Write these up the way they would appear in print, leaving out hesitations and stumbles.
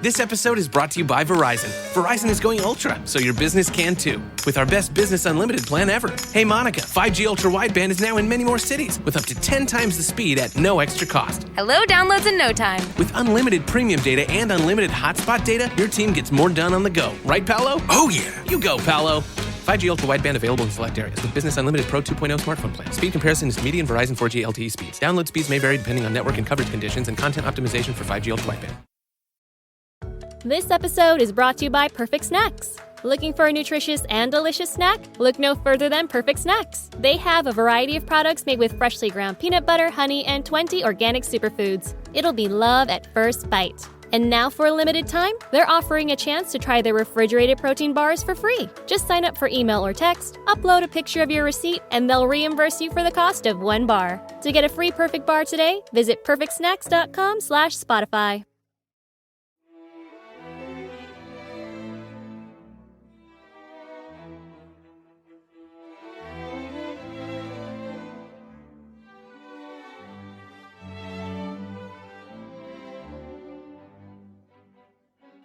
This episode is brought to you by Verizon. Verizon is going ultra, so your business can too, with our best business unlimited plan ever. Hey Monica, 5G ultra wideband is now in many more cities, with up to 10 times the speed at no extra cost. Hello, downloads in no time. With unlimited premium data and unlimited hotspot data, your team gets more done on the go. Right, Paolo? Oh yeah! You go, Paolo. 5G ultra wideband available in select areas with Business Unlimited Pro 2.0 smartphone plan. Speed comparison is median Verizon 4G LTE speeds. Download speeds may vary depending on network and coverage conditions and content optimization for 5G ultra wideband. This episode is brought to you by Perfect Snacks. Looking for a nutritious and delicious snack? Look no further than Perfect Snacks. They have a variety of products made with freshly ground peanut butter, honey, and 20 organic superfoods. It'll be love at first bite. And now for a limited time, they're offering a chance to try their refrigerated protein bars for free. Just sign up for email or text, upload a picture of your receipt, and they'll reimburse you for the cost of one bar. To get a free Perfect Bar today, visit perfectsnacks.com/Spotify.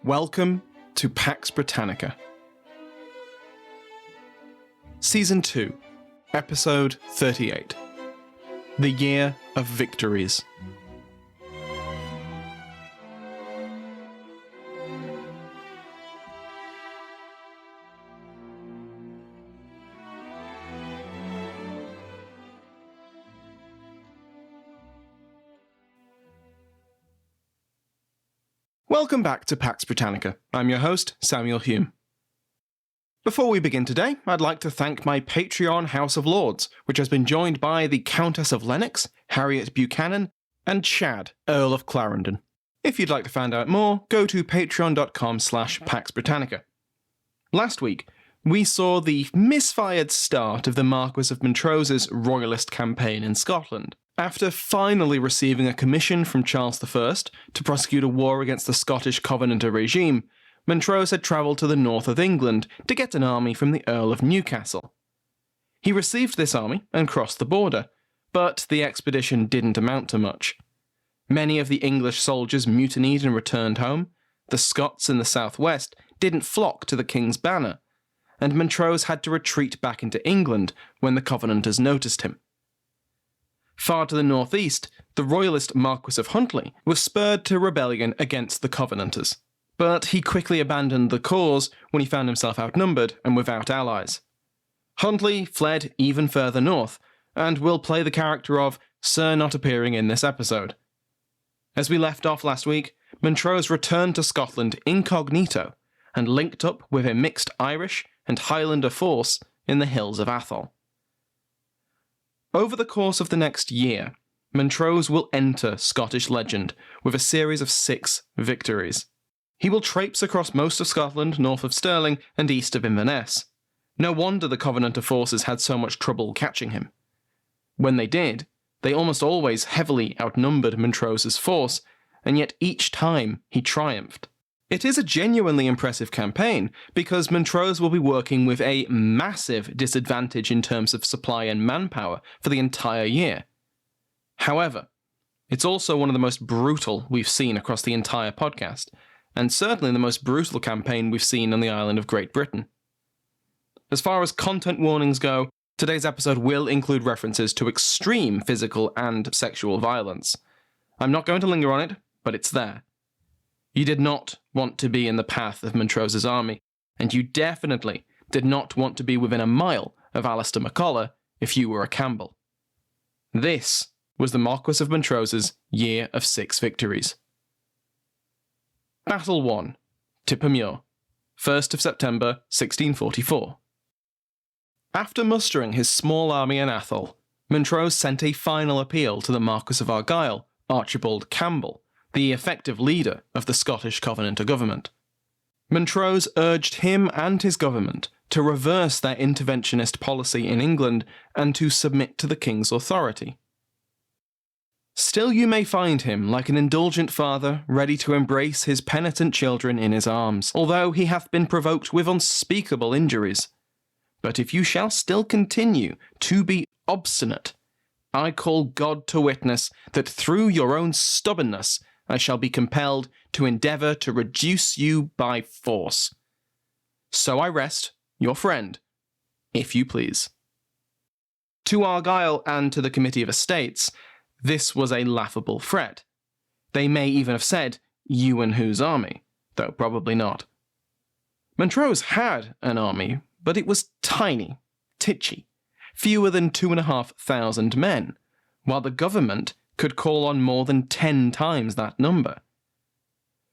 Welcome to Pax Britannica. Season 2, Episode 38. The Year of Victories. Welcome back to Pax Britannica. I'm your host, Samuel Hume. Before we begin today, I'd like to thank my Patreon House of Lords, which has been joined by the Countess of Lennox, Harriet Buchanan, and Chad, Earl of Clarendon. If you'd like to find out more, go to patreon.com/Pax Britannica. Last week, we saw the misfired start of the Marquis of Montrose's royalist campaign in Scotland. After finally receiving a commission from Charles I to prosecute a war against the Scottish Covenanter regime, Montrose had travelled to the north of England to get an army from the Earl of Newcastle. He received this army and crossed the border, but the expedition didn't amount to much. Many of the English soldiers mutinied and returned home, the Scots in the southwest didn't flock to the king's banner, and Montrose had to retreat back into England when the Covenanters noticed him. Far to the northeast, the royalist Marquis of Huntly was spurred to rebellion against the Covenanters, but he quickly abandoned the cause when he found himself outnumbered and without allies. Huntly fled even further north, and will play the character of Sir not appearing in this episode. As we left off last week, Montrose returned to Scotland incognito and linked up with a mixed Irish and Highlander force in the hills of Atholl. Over the course of the next year, Montrose will enter Scottish legend with a series of 6 victories. He will traipse across most of Scotland north of Stirling and east of Inverness. No wonder the Covenanter forces had so much trouble catching him. When they did, they almost always heavily outnumbered Montrose's force, and yet each time he triumphed. It is a genuinely impressive campaign, because Montrose will be working with a massive disadvantage in terms of supply and manpower for the entire year. However, it's also one of the most brutal we've seen across the entire podcast, and certainly the most brutal campaign we've seen on the island of Great Britain. As far as content warnings go, today's episode will include references to extreme physical and sexual violence. I'm not going to linger on it, but it's there. You did not want to be in the path of Montrose's army, and you definitely did not want to be within a mile of Alistair MacCulloch if you were a Campbell. This was the Marquis of Montrose's Year of 6 Victories. Battle 1, Tippermuir, 1st of September 1644. After mustering his small army in Atholl, Montrose sent a final appeal to the Marquis of Argyll, Archibald Campbell, the effective leader of the Scottish Covenanter government. Montrose urged him and his government to reverse their interventionist policy in England and to submit to the king's authority. Still you may find him like an indulgent father, ready to embrace his penitent children in his arms, although he hath been provoked with unspeakable injuries. But if you shall still continue to be obstinate, I call God to witness that through your own stubbornness I shall be compelled to endeavour to reduce you by force. So I rest, your friend, if you please. To Argyll and to the Committee of Estates, this was a laughable threat. They may even have said, "You and whose army?" though probably not. Montrose had an army, but it was tiny, titchy, fewer than 2,500 men, while the government could call on more than 10 times that number.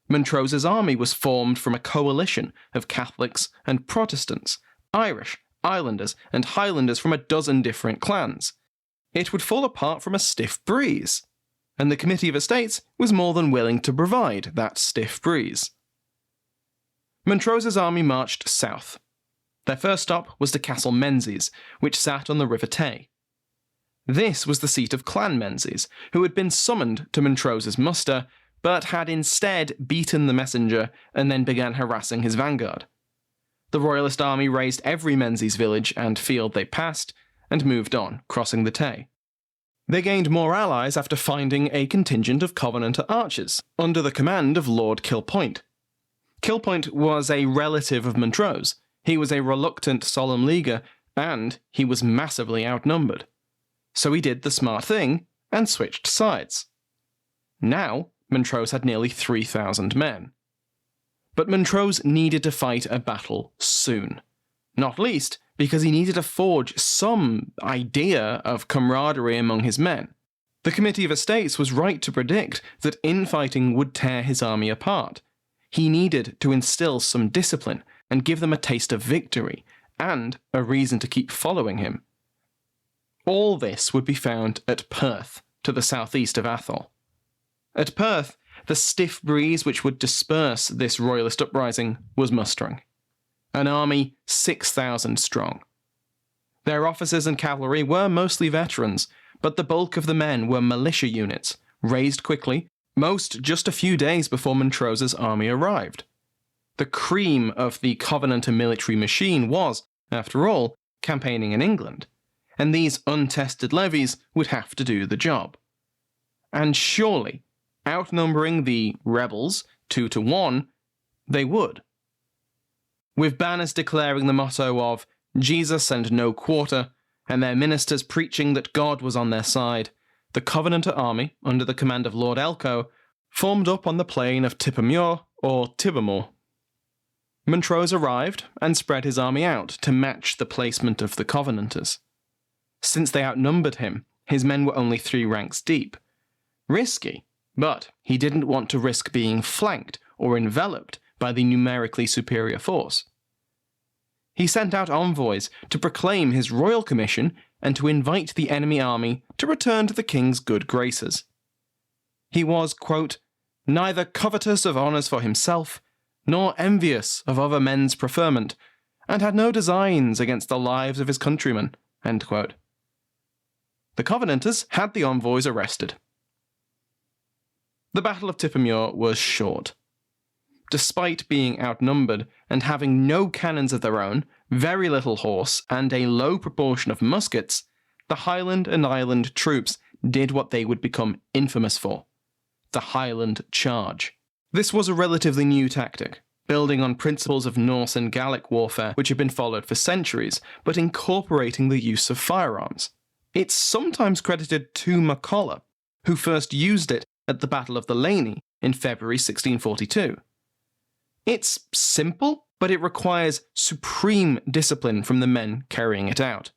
Montrose's army was formed from a coalition of Catholics and Protestants, Irish, Islanders, and Highlanders from a dozen different clans. It would fall apart from a stiff breeze, and the Committee of Estates was more than willing to provide that stiff breeze. Montrose's army marched south. Their first stop was to Castle Menzies, which sat on the River Tay. This was the seat of Clan Menzies, who had been summoned to Montrose's muster, but had instead beaten the messenger and then began harassing his vanguard. The Royalist army razed every Menzies village and field they passed, and moved on, crossing the Tay. They gained more allies after finding a contingent of Covenanter archers, under the command of Lord Kilpoint. Kilpoint was a relative of Montrose. He was a reluctant Solemn Leaguer, and he was massively outnumbered. So he did the smart thing and switched sides. Now, Montrose had nearly 3,000 men. But Montrose needed to fight a battle soon. Not least because he needed to forge some idea of camaraderie among his men. The Committee of Estates was right to predict that infighting would tear his army apart. He needed to instill some discipline and give them a taste of victory, and a reason to keep following him. All this would be found at Perth, to the southeast of Athol. At Perth, the stiff breeze which would disperse this royalist uprising was mustering. An army 6,000 strong. Their officers and cavalry were mostly veterans, but the bulk of the men were militia units, raised quickly, most just a few days before Montrose's army arrived. The cream of the Covenanter military machine was, after all, campaigning in England, and these untested levies would have to do the job. And surely, outnumbering the rebels 2-1, they would. With banners declaring the motto of Jesus and no quarter, and their ministers preaching that God was on their side, the Covenanter army, under the command of Lord Elcho, formed up on the plain of Tippermuir or Tivermore. Montrose arrived and spread his army out to match the placement of the Covenanters. Since they outnumbered him, his men were only 3 ranks deep. Risky, but he didn't want to risk being flanked or enveloped by the numerically superior force. He sent out envoys to proclaim his royal commission and to invite the enemy army to return to the king's good graces. He was, quote, neither covetous of honours for himself, nor envious of other men's preferment, and had no designs against the lives of his countrymen, end quote. The Covenanters had the envoys arrested. The Battle of Tippermuir was short. Despite being outnumbered and having no cannons of their own, very little horse, and a low proportion of muskets, the Highland and Island troops did what they would become infamous for: the Highland Charge. This was a relatively new tactic, building on principles of Norse and Gallic warfare which had been followed for centuries, but incorporating the use of firearms. It's sometimes credited to MacColla, who first used it at the Battle of the Laney in February 1642. It's simple, but it requires supreme discipline from the men carrying it out.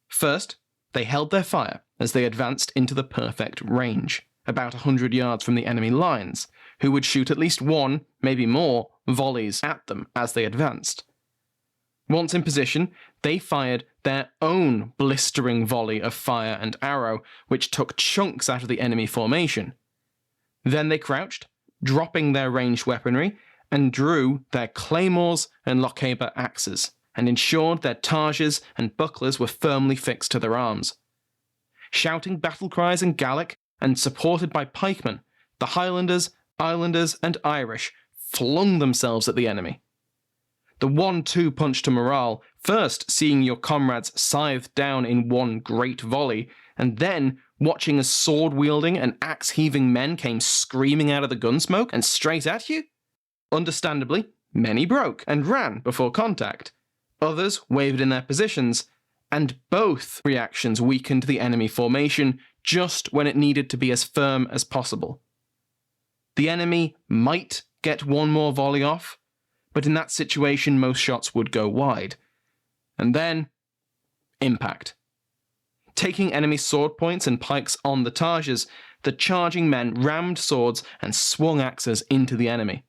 First, they held their fire as they advanced into the perfect range, about 100 yards from the enemy lines, who would shoot at least 1, maybe more, volleys at them as they advanced. Once in position, they fired their own blistering volley of fire and arrow, which took chunks out of the enemy formation. Then they crouched, dropping their ranged weaponry, and drew their claymores and Lochaber axes, and ensured their targes and bucklers were firmly fixed to their arms. Shouting battle cries in Gaelic, and supported by pikemen, the Highlanders, Islanders, and Irish flung themselves at the enemy. The 1-2 punch to morale, first seeing your comrades scythed down in one great volley, and then watching as sword-wielding and axe-heaving men came screaming out of the gunsmoke and straight at you? Understandably, many broke and ran before contact. Others wavered in their positions, and both reactions weakened the enemy formation just when it needed to be as firm as possible. The enemy might get one more volley off, but in that situation most shots would go wide. And then, impact. Taking enemy sword points and pikes on the targes, the charging men rammed swords and swung axes into the enemy.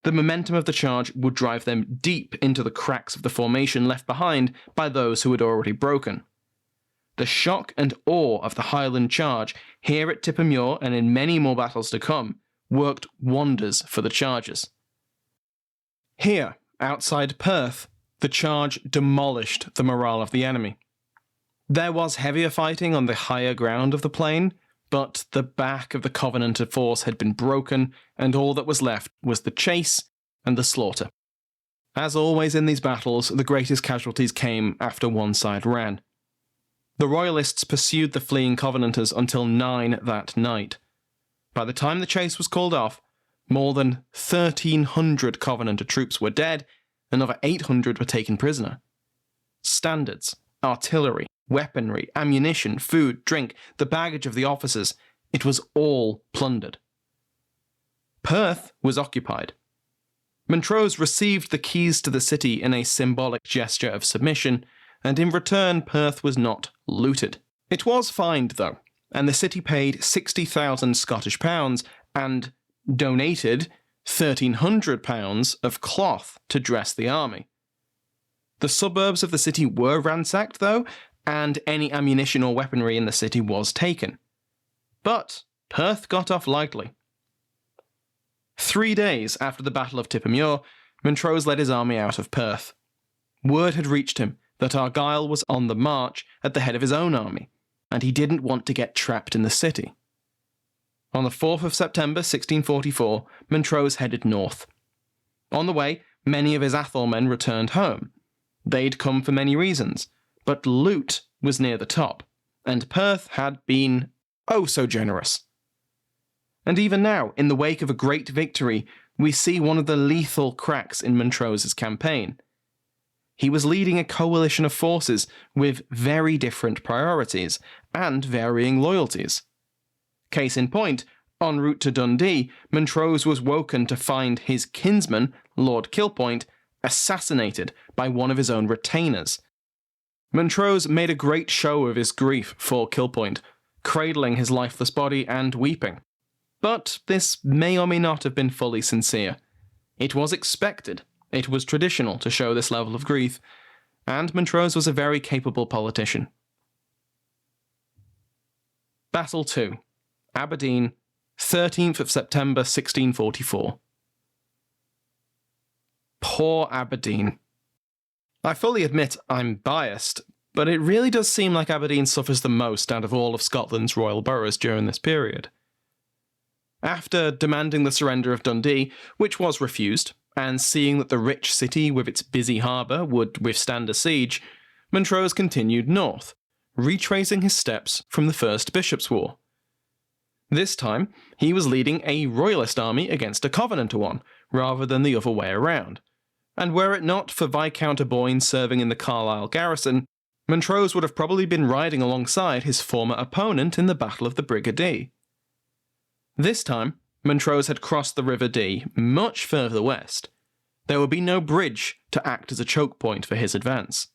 The momentum of the charge would drive them deep into the cracks of the formation left behind by those who had already broken. The shock and awe of the Highland charge, here at Tippermuir and in many more battles to come, worked wonders for the chargers. Here, outside Perth, the charge demolished the morale of the enemy. There was heavier fighting on the higher ground of the plain, but the back of the Covenanter force had been broken, and all that was left was the chase and the slaughter. As always in these battles, the greatest casualties came after one side ran. The Royalists pursued the fleeing Covenanters until 9 that night. By the time the chase was called off, more than 1,300 Covenanter troops were dead, and over 800 were taken prisoner. Standards, artillery, weaponry, ammunition, food, drink, the baggage of the officers, it was all plundered. Perth was occupied. Montrose received the keys to the city in a symbolic gesture of submission, and in return Perth was not looted. It was fined, though, and the city paid 60,000 Scottish pounds and donated £1,300 of cloth to dress the army. The suburbs of the city were ransacked, though, and any ammunition or weaponry in the city was taken. But Perth got off lightly. 3 days after the Battle of Tippermuir, Montrose led his army out of Perth. Word had reached him that Argyll was on the march at the head of his own army, and he didn't want to get trapped in the city. On the 4th of September 1644, Montrose headed north. On the way, many of his Athol men returned home. They'd come for many reasons, but loot was near the top, and Perth had been oh so generous. And even now, in the wake of a great victory, we see one of the lethal cracks in Montrose's campaign. He was leading a coalition of forces with very different priorities and varying loyalties. Case in point, en route to Dundee, Montrose was woken to find his kinsman, Lord Kilpoint, assassinated by one of his own retainers. Montrose made a great show of his grief for Kilpoint, cradling his lifeless body and weeping. But this may or may not have been fully sincere. It was expected, it was traditional to show this level of grief, and Montrose was a very capable politician. Battle 2. Aberdeen, 13th of September 1644. Poor Aberdeen. I fully admit I'm biased, but it really does seem like Aberdeen suffers the most out of all of Scotland's royal boroughs during this period. After demanding the surrender of Dundee, which was refused, and seeing that the rich city with its busy harbour would withstand a siege, Montrose continued north, retracing his steps from the First Bishops' War. This time, he was leading a royalist army against a Covenanter one, rather than the other way around. And were it not for Viscount Aboyne serving in the Carlisle garrison, Montrose would have probably been riding alongside his former opponent in the Battle of the Brigg Dee. This time, Montrose had crossed the River Dee much further west. There would be no bridge to act as a choke point for his advance.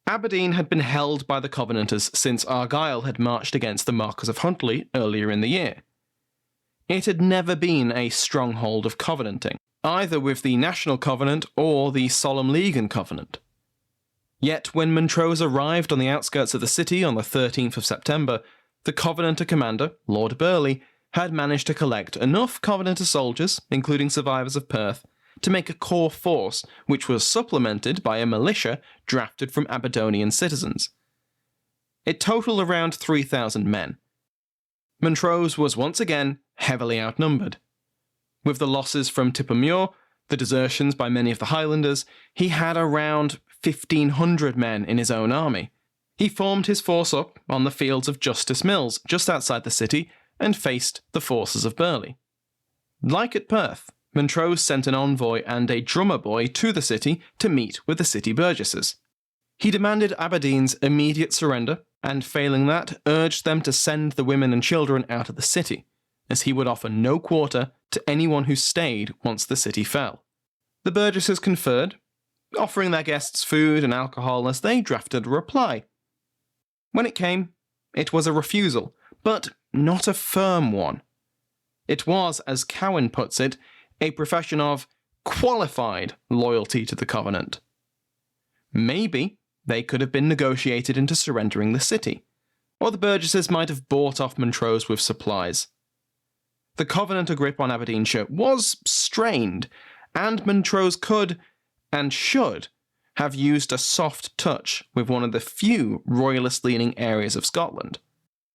Aberdeen had been held by the Covenanters since Argyll had marched against the Marquess of Huntly earlier in the year. It had never been a stronghold of Covenanting, either with the National Covenant or the Solemn League and Covenant. Yet when Montrose arrived on the outskirts of the city on the 13th of September, the Covenanter commander, Lord Burleigh, had managed to collect enough Covenanter soldiers, including survivors of Perth, to make a core force which was supplemented by a militia drafted from Aberdonian citizens. It totaled around 3,000 men. Montrose was once again heavily outnumbered. With the losses from Tippermuir, the desertions by many of the Highlanders, he had around 1,500 men in his own army, He formed his force up on the fields of Justice Mills, just outside the city, and faced the forces of Burleigh. Like at Perth, Montrose sent an envoy and a drummer boy to the city to meet with the city burgesses. He demanded Aberdeen's immediate surrender, and failing that, urged them to send the women and children out of the city, as he would offer no quarter to anyone who stayed once the city fell. The burgesses conferred, offering their guests food and alcohol as they drafted a reply. When it came, it was a refusal, but not a firm one. It was, as Cowan puts it, a profession of qualified loyalty to the Covenant. Maybe they could have been negotiated into surrendering the city, or the burgesses might have bought off Montrose with supplies. The Covenanter grip on Aberdeenshire was strained, and Montrose could, and should, have used a soft touch with one of the few royalist-leaning areas of Scotland.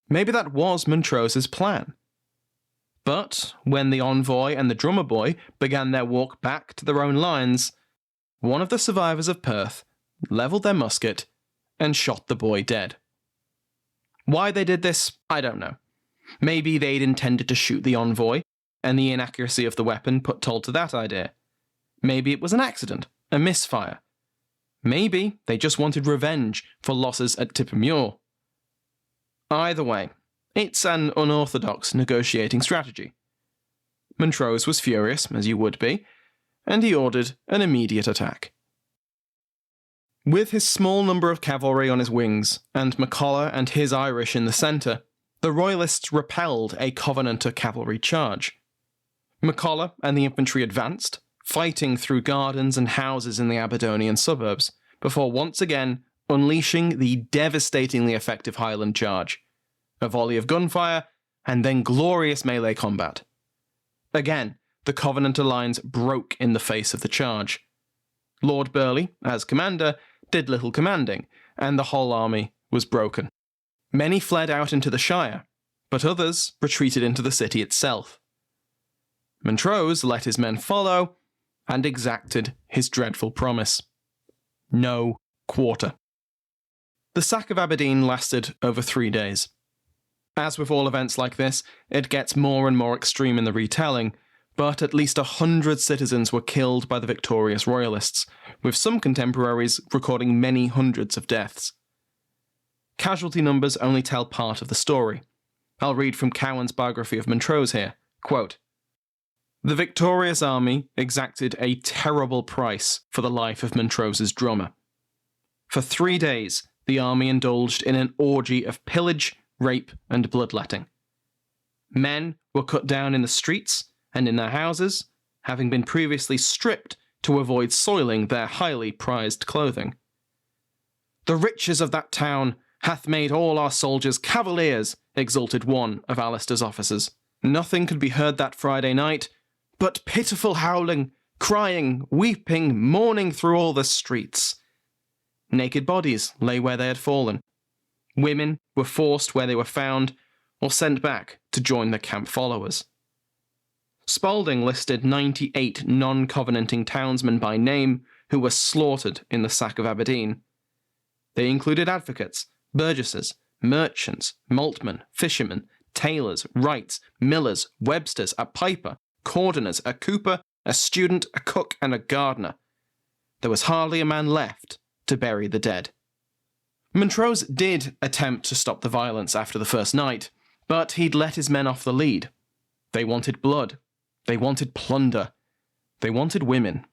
Maybe that was Montrose's plan. But when the envoy and the drummer boy began their walk back to their own lines, one of the survivors of Perth levelled their musket and shot the boy dead. Why they did this, I don't know. Maybe they'd intended to shoot the envoy, and the inaccuracy of the weapon put toll to that idea. Maybe it was an accident, a misfire. Maybe they just wanted revenge for losses at Tippermuir. Either way, it's an unorthodox negotiating strategy. Montrose was furious, as you would be, and he ordered an immediate attack. With his small number of cavalry on his wings, and MacCollar and his Irish in the centre, the Royalists repelled a Covenanter cavalry charge. MacCollar and the infantry advanced, fighting through gardens and houses in the Aberdonian suburbs, before once again unleashing the devastatingly effective Highland charge. A volley of gunfire, and then glorious melee combat. Again, the Covenanter lines broke in the face of the charge. Lord Burleigh, as commander, did little commanding, and the whole army was broken. Many fled out into the Shire, but others retreated into the city itself. Montrose let his men follow, and exacted his dreadful promise. No quarter. The sack of Aberdeen lasted over 3 days. As with all events like this, it gets more and more extreme in the retelling, but at least 100 citizens were killed by the victorious royalists, with some contemporaries recording many hundreds of deaths. Casualty numbers only tell part of the story. I'll read from Cowan's biography of Montrose here. Quote, "The victorious army exacted a terrible price for the life of Montrose's drummer. For 3 days, the army indulged in an orgy of pillage, rape, and bloodletting. Men were cut down in the streets and in their houses, having been previously stripped to avoid soiling their highly prized clothing. The riches of that town hath made all our soldiers cavaliers, exulted one of Alistair's officers. Nothing could be heard that Friday night but pitiful howling, crying, weeping, mourning through all the streets. Naked bodies lay where they had fallen. Women were forced where they were found, or sent back to join their camp followers. Spalding listed 98 non-covenanting townsmen by name who were slaughtered in the sack of Aberdeen. They included advocates, burgesses, merchants, maltmen, fishermen, tailors, wrights, millers, websters, a piper, cordoners, a cooper, a student, a cook, and a gardener. There was hardly a man left to bury the dead. Montrose did attempt to stop the violence after the first night, but he'd let his men off the lead. They wanted blood. They wanted plunder. They wanted women.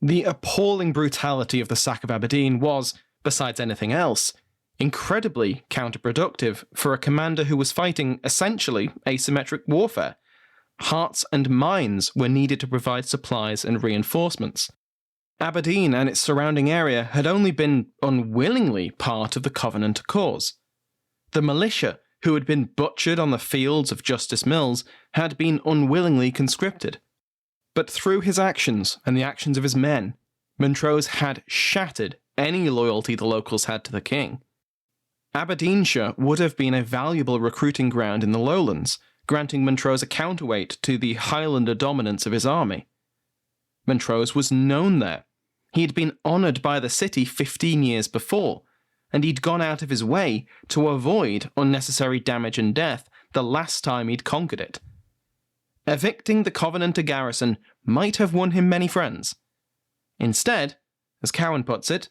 The appalling brutality of the sack of Aberdeen was, besides anything else, incredibly counterproductive for a commander who was fighting essentially asymmetric warfare. Hearts and minds were needed to provide supplies and reinforcements. Aberdeen and its surrounding area had only been unwillingly part of the Covenanter cause. The militia, who had been butchered on the fields of Justice Mills, had been unwillingly conscripted. But through his actions and the actions of his men, Montrose had shattered any loyalty the locals had to the king. Aberdeenshire would have been a valuable recruiting ground in the lowlands, granting Montrose a counterweight to the Highlander dominance of his army. Montrose was known there. He had been honoured by the city 15 years before, and he'd gone out of his way to avoid unnecessary damage and death the last time he'd conquered it. Evicting the Covenanter garrison might have won him many friends. Instead, as Cowan puts it,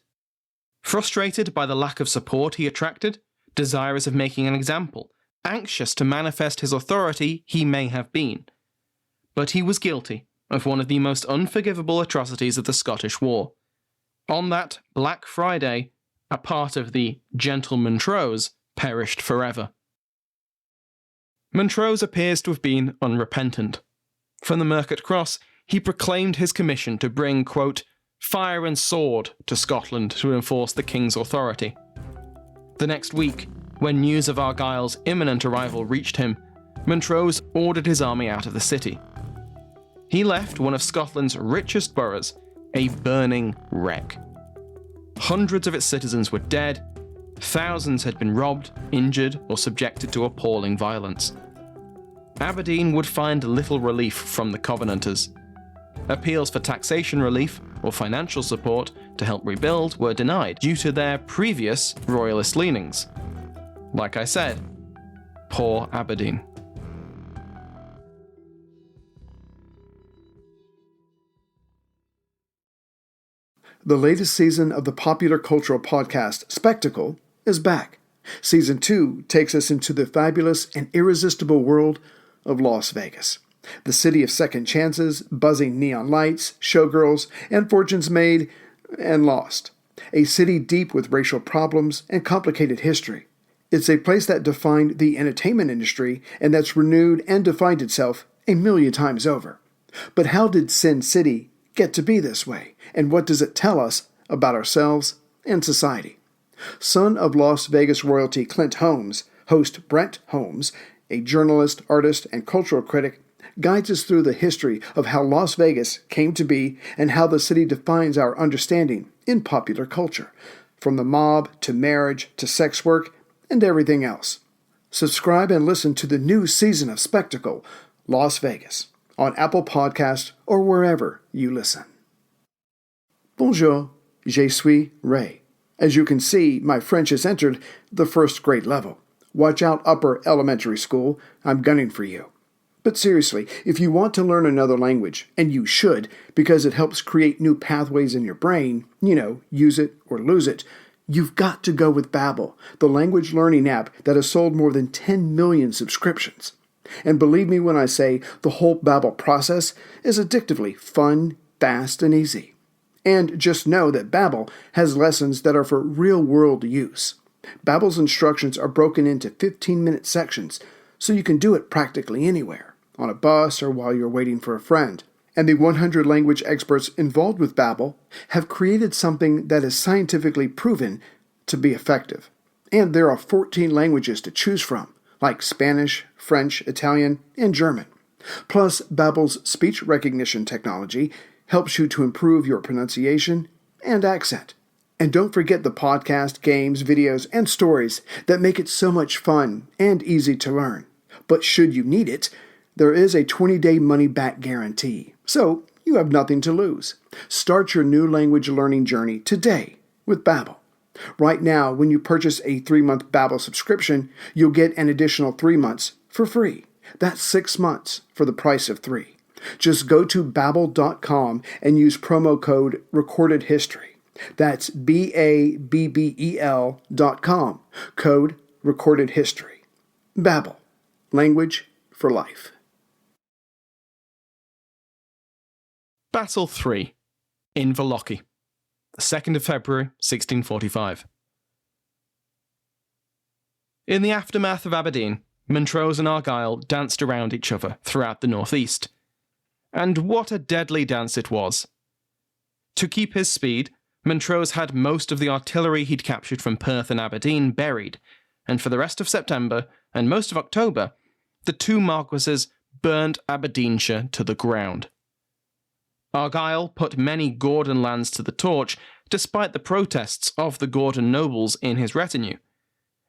frustrated by the lack of support he attracted, desirous of making an example, anxious to manifest his authority he may have been. But he was guilty of one of the most unforgivable atrocities of the Scottish War. On that Black Friday, a part of the gentle Montrose perished forever. Montrose appears to have been unrepentant. From the Mercat Cross, he proclaimed his commission to bring, quote, fire and sword to Scotland to enforce the king's authority. The next week, when news of Argyll's imminent arrival reached him, Montrose ordered his army out of the city. He left one of Scotland's richest boroughs a burning wreck. Hundreds of its citizens were dead, thousands had been robbed, injured, or subjected to appalling violence. Aberdeen would find little relief from the Covenanters. Appeals for taxation relief or financial support to help rebuild were denied due to their previous royalist leanings. Like I said, poor Aberdeen. The latest season of the popular cultural podcast Spectacle is back. Season 2 takes us into the fabulous and irresistible world of Las Vegas. The city of second chances, buzzing neon lights, showgirls, and fortunes made and lost. A city deep with racial problems and complicated history. It's a place that defined the entertainment industry and that's renewed and defined itself a million times over. But how did Sin City get to be this way? And what does it tell us about ourselves and society? Son of Las Vegas royalty Clint Holmes, host Brent Holmes, a journalist, artist, and cultural critic, guides us through the history of how Las Vegas came to be and how the city defines our understanding in popular culture, from the mob to marriage to sex work and everything else. Subscribe and listen to the new season of Spectacle, Las Vegas, on Apple Podcasts or wherever you listen. Bonjour, je suis Ray. As you can see, my French has entered the first grade level. Watch out, upper elementary school, I'm gunning for you. But seriously, if you want to learn another language, and you should, because it helps create new pathways in your brain, use it or lose it, you've got to go with Babbel, the language learning app that has sold more than 10 million subscriptions. And believe me when I say the whole Babbel process is addictively fun, fast, and easy. And just know that Babbel has lessons that are for real-world use. Babbel's instructions are broken into 15-minute sections, so you can do it practically anywhere, on a bus or while you're waiting for a friend. And the 100 language experts involved with Babbel have created something that is scientifically proven to be effective. And there are 14 languages to choose from, like Spanish, French, Italian, and German. Plus, Babbel's speech recognition technology helps you to improve your pronunciation and accent. And don't forget the podcast, games, videos, and stories that make it so much fun and easy to learn. But should you need it, there is a 20-day money-back guarantee, so you have nothing to lose. Start your new language learning journey today with Babbel. Right now, when you purchase a 3-month Babbel subscription, you'll get an additional 3 months for free. That's 6 months for the price of 3. Just go to Babbel.com and use promo code RecordedHistory. That's BABBEL.com, code RecordedHistory. Babbel, language for life. Battle 3, Inverlochy, the 2nd of February, 1645. In the aftermath of Aberdeen, Montrose and Argyll danced around each other throughout the northeast. And what a deadly dance it was. To keep his speed, Montrose had most of the artillery he'd captured from Perth and Aberdeen buried, and for the rest of September and most of October, the two marquises burnt Aberdeenshire to the ground. Argyll put many Gordon lands to the torch, despite the protests of the Gordon nobles in his retinue.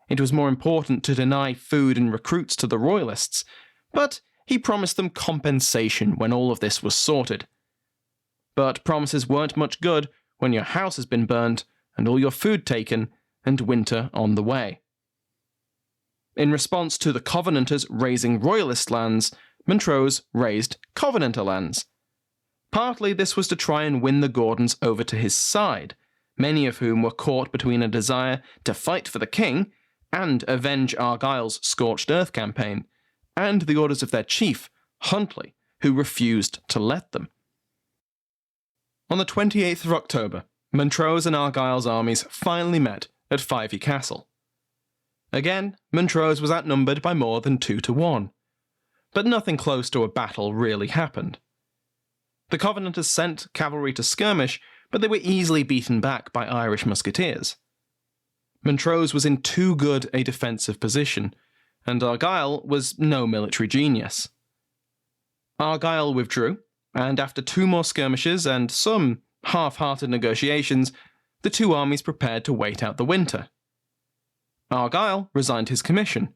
It was more important to deny food and recruits to the royalists, but he promised them compensation when all of this was sorted. But promises weren't much good when your house has been burned and all your food taken and winter on the way. In response to the Covenanters raising Royalist lands, Montrose raised Covenanter lands. Partly this was to try and win the Gordons over to his side, many of whom were caught between a desire to fight for the king and avenge Argyle's Scorched Earth campaign, and the orders of their chief, Huntly, who refused to let them. On the 28th of October, Montrose and Argyle's armies finally met at Fyvie Castle. Again, Montrose was outnumbered by more than 2 to 1, but nothing close to a battle really happened. The Covenanters sent cavalry to skirmish, but they were easily beaten back by Irish musketeers. Montrose was in too good a defensive position, and Argyle was no military genius. Argyle withdrew, and after 2 more skirmishes and some half-hearted negotiations, the 2 armies prepared to wait out the winter. Argyle resigned his commission.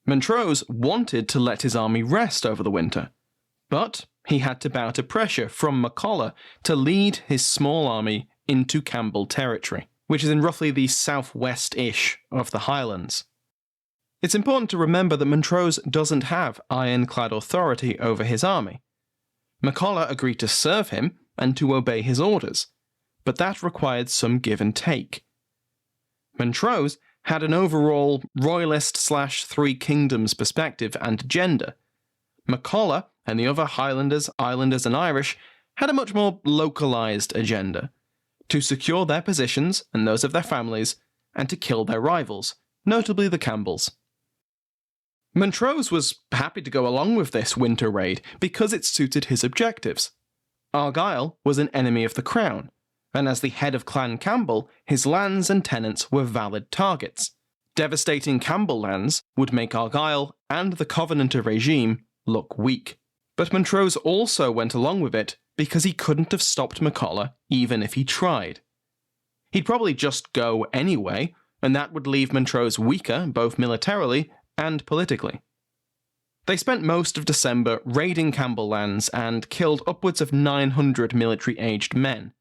Montrose wanted to let his army rest over the winter, but he had to bow to pressure from MacColla to lead his small army into Campbell territory, which is in roughly the southwest-ish of the Highlands. It's important to remember that Montrose doesn't have ironclad authority over his army. MacColla agreed to serve him and to obey his orders, but that required some give and take. Montrose had an overall royalist/Three Kingdoms perspective and agenda. MacColla and the other Highlanders, Islanders and Irish had a much more localised agenda, to secure their positions and those of their families, and to kill their rivals, notably the Campbells. Montrose was happy to go along with this winter raid because it suited his objectives. Argyle was an enemy of the crown, and as the head of Clan Campbell, his lands and tenants were valid targets. Devastating Campbell lands would make Argyle and the Covenanter regime look weak. But Montrose also went along with it because he couldn't have stopped MacColla even if he tried. He'd probably just go anyway, and that would leave Montrose weaker both militarily and politically. They spent most of December raiding Campbell lands and killed upwards of 900 military-aged men.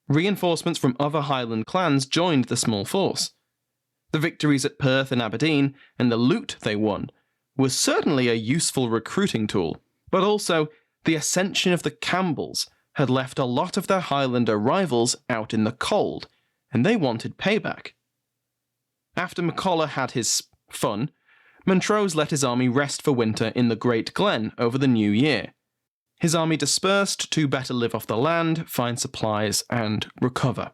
Reinforcements from other Highland clans joined the small force. The victories at Perth and Aberdeen, and the loot they won, was certainly a useful recruiting tool, but also the ascension of the Campbells had left a lot of their Highlander rivals out in the cold, and they wanted payback. After MacColla had his fun, Montrose let his army rest for winter in the Great Glen over the new year. His army dispersed to better live off the land, find supplies, and recover.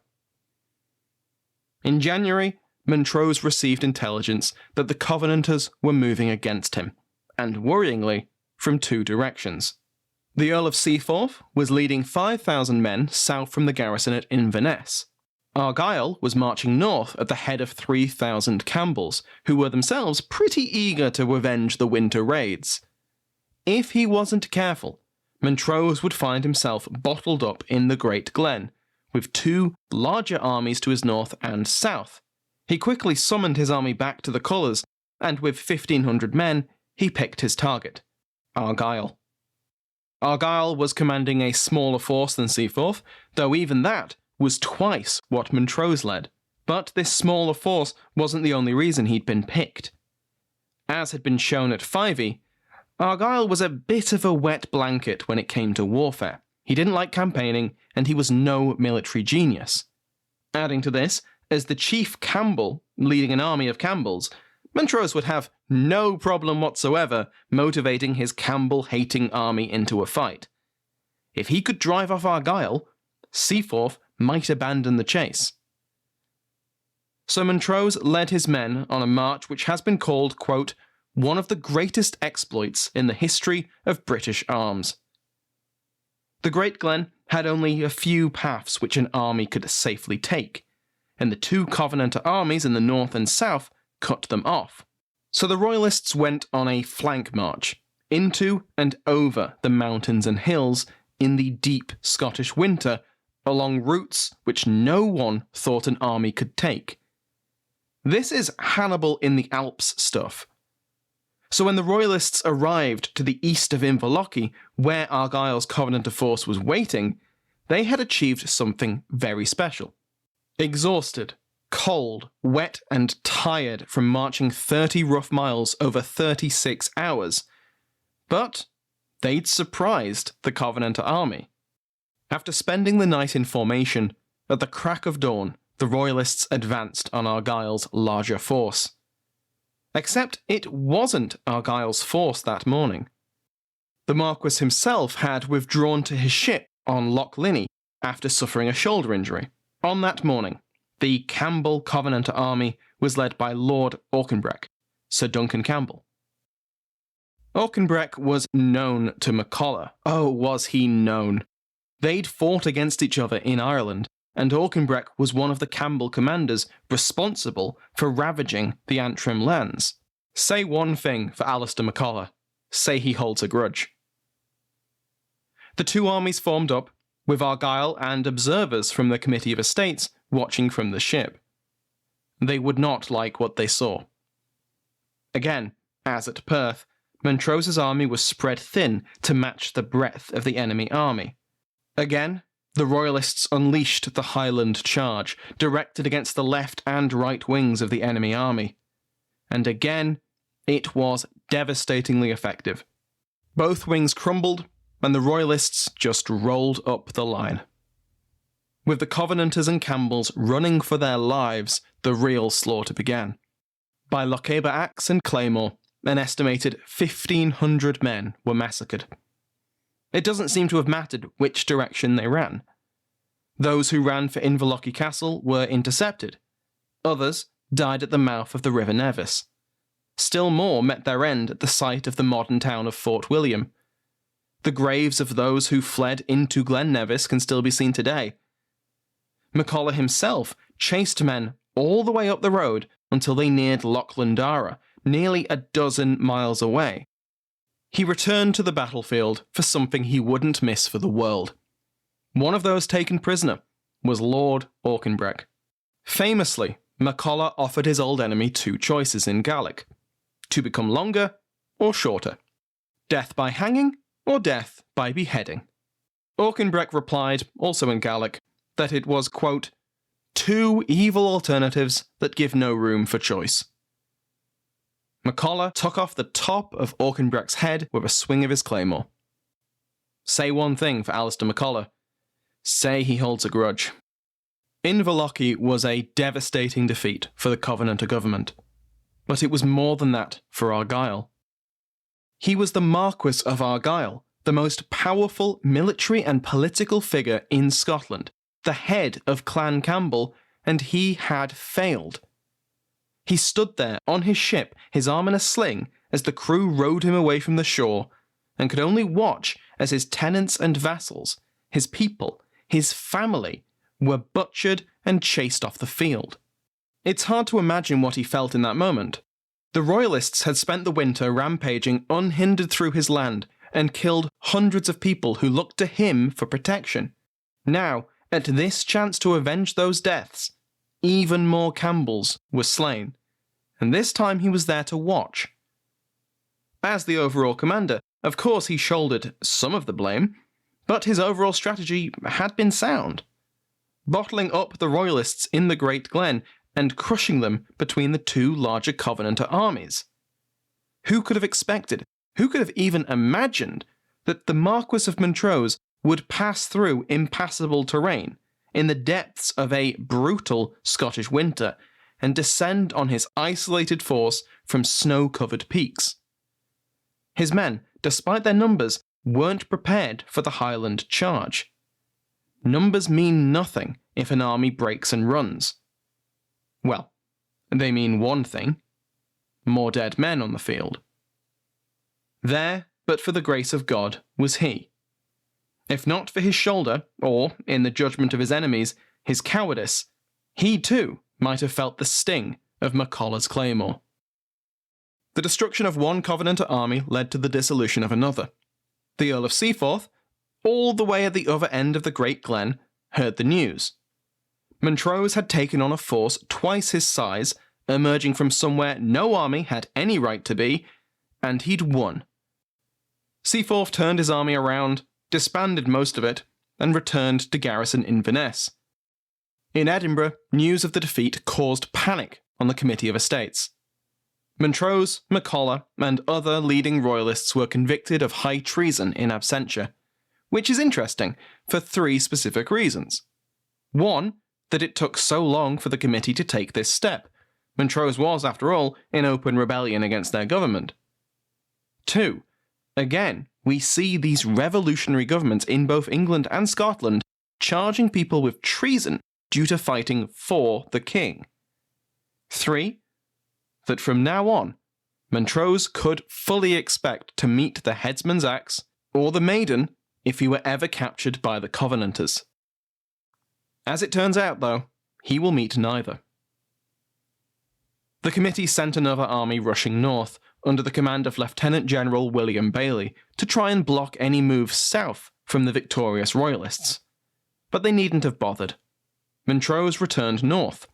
In January, Montrose received intelligence that the Covenanters were moving against him, and worryingly, from 2 directions. The Earl of Seaforth was leading 5,000 men south from the garrison at Inverness. Argyle was marching north at the head of 3,000 Campbells, who were themselves pretty eager to avenge the winter raids. If he wasn't careful, Montrose would find himself bottled up in the Great Glen, with 2 larger armies to his north and south. He quickly summoned his army back to the colours, and with 1,500 men, he picked his target, Argyle. Argyle was commanding a smaller force than Seaforth, though even that was twice what Montrose led. But this smaller force wasn't the only reason he'd been picked. As had been shown at Fyvie, Argyle was a bit of a wet blanket when it came to warfare. He didn't like campaigning, and he was no military genius. Adding to this, as the chief Campbell leading an army of Campbells, Montrose would have no problem whatsoever motivating his Campbell-hating army into a fight. If he could drive off Argyle, Seaforth might abandon the chase. So Montrose led his men on a march which has been called, quote, one of the greatest exploits in the history of British arms. The Great Glen had only a few paths which an army could safely take, and the 2 Covenanter armies in the north and south cut them off. So the Royalists went on a flank march, into and over the mountains and hills in the deep Scottish winter, along routes which no one thought an army could take. This is Hannibal in the Alps stuff. So when the Royalists arrived to the east of Inverlochy, where Argyle's Covenanter force was waiting, they had achieved something very special. Exhausted, cold, wet, and tired from marching 30 rough miles over 36 hours. But they'd surprised the Covenanter army. After spending the night in formation, at the crack of dawn, the Royalists advanced on Argyle's larger force. Except it wasn't Argyle's force that morning. The Marquis himself had withdrawn to his ship on Loch Linnhe after suffering a shoulder injury. On that morning, the Campbell Covenanter army was led by Lord Auchenbreck, Sir Duncan Campbell. Auchenbreck was known to MacColla. Oh, was he known. They'd fought against each other in Ireland, and Auchenbreck was one of the Campbell commanders responsible for ravaging the Antrim lands. Say one thing for Alistair MacColla. Say he holds a grudge. The two armies formed up, with Argyle and observers from the Committee of Estates watching from the ship. They would not like what they saw. Again, as at Perth, Montrose's army was spread thin to match the breadth of the enemy army. Again, the Royalists unleashed the Highland charge, directed against the left and right wings of the enemy army. And again, it was devastatingly effective. Both wings crumbled, and the Royalists just rolled up the line. With the Covenanters and Campbells running for their lives, the real slaughter began. By Lochaber axe and claymore, an estimated 1,500 men were massacred. It doesn't seem to have mattered which direction they ran. Those who ran for Inverlochy Castle were intercepted. Others died at the mouth of the River Nevis. Still more met their end at the site of the modern town of Fort William. The graves of those who fled into Glen Nevis can still be seen today. MacColla himself chased men all the way up the road until they neared Loch Llandara, nearly a dozen miles away. He returned to the battlefield for something he wouldn't miss for the world. One of those taken prisoner was Lord Auchenbreck. Famously, MacColla offered his old enemy two choices in Gaelic: to become longer or shorter, death by hanging or death by beheading. Auchenbreck replied, also in Gaelic, that it was, quote, two evil alternatives that give no room for choice. MacColla took off the top of Auchenbreck's head with a swing of his claymore. Say one thing for Alistair MacColla. Say he holds a grudge. Inverlochy was a devastating defeat for the Covenanter government, but it was more than that for Argyle. He was the Marquis of Argyle, the most powerful military and political figure in Scotland, the head of Clan Campbell, and he had failed. He stood there on his ship, his arm in a sling, as the crew rowed him away from the shore, and could only watch as his tenants and vassals, his people, his family, were butchered and chased off the field. It's hard to imagine what he felt in that moment. The Royalists had spent the winter rampaging unhindered through his land and killed hundreds of people who looked to him for protection. Now, at this chance to avenge those deaths, even more Campbells were slain, and this time he was there to watch. As the overall commander, of course he shouldered some of the blame, but his overall strategy had been sound. Bottling up the Royalists in the Great Glen and crushing them between the two larger Covenanter armies. Who could have expected, who could have even imagined, that the Marquis of Montrose would pass through impassable terrain in the depths of a brutal Scottish winter and descend on his isolated force from snow-covered peaks? His men, despite their numbers, weren't prepared for the Highland charge. Numbers mean nothing if an army breaks and runs. Well, they mean one thing: more dead men on the field. There, but for the grace of God, was he. If not for his shoulder, or, in the judgment of his enemies, his cowardice, he too might have felt the sting of MacColla's claymore. The destruction of one Covenanter army led to the dissolution of another. The Earl of Seaforth, all the way at the other end of the Great Glen, heard the news. Montrose had taken on a force twice his size, emerging from somewhere no army had any right to be, and he'd won. Seaforth turned his army around, disbanded most of it, and returned to garrison Inverness. In Edinburgh, news of the defeat caused panic on the Committee of Estates. Montrose, McCulloch, and other leading royalists were convicted of high treason in absentia, which is interesting for 3 specific reasons. 1, that it took so long for the committee to take this step. Montrose was, after all, in open rebellion against their government. 2, again, we see these revolutionary governments in both England and Scotland charging people with treason due to fighting for the king. 3, that from now on, Montrose could fully expect to meet the headsman's axe or the maiden if he were ever captured by the Covenanters. As it turns out, though, he will meet neither. The committee sent another army rushing north, under the command of Lieutenant General William Bailey, to try and block any moves south from the victorious royalists. But they needn't have bothered. Montrose returned north.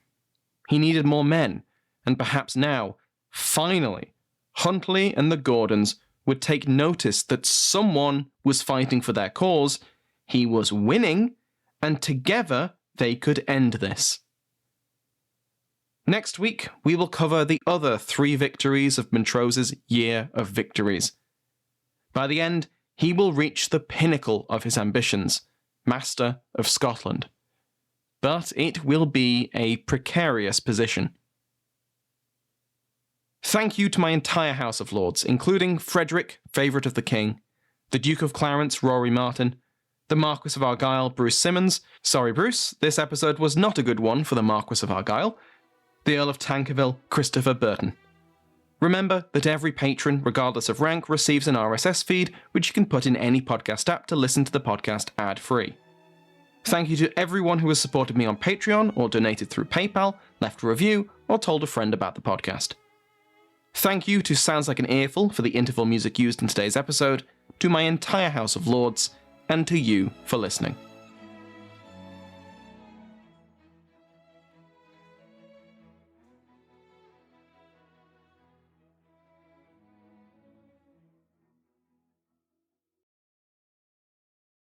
He needed more men, and perhaps now, finally, Huntly and the Gordons would take notice that someone was fighting for their cause, he was winning, and together they could end this. Next week, we will cover the other 3 victories of Montrose's Year of Victories. By the end, he will reach the pinnacle of his ambitions, Master of Scotland. But it will be a precarious position. Thank you to my entire House of Lords, including Frederick, favourite of the King, the Duke of Clarence, Rory Martin, the Marquis of Argyll, Bruce Simmons. Sorry, Bruce, this episode was not a good one for the Marquis of Argyll. The Earl of Tankerville, Christopher Burton. Remember that every patron, regardless of rank, receives an RSS feed, which you can put in any podcast app to listen to the podcast ad-free. Thank you to everyone who has supported me on Patreon, or donated through PayPal, left a review, or told a friend about the podcast. Thank you to Sounds Like an Earful for the interval music used in today's episode, to my entire House of Lords, and to you for listening.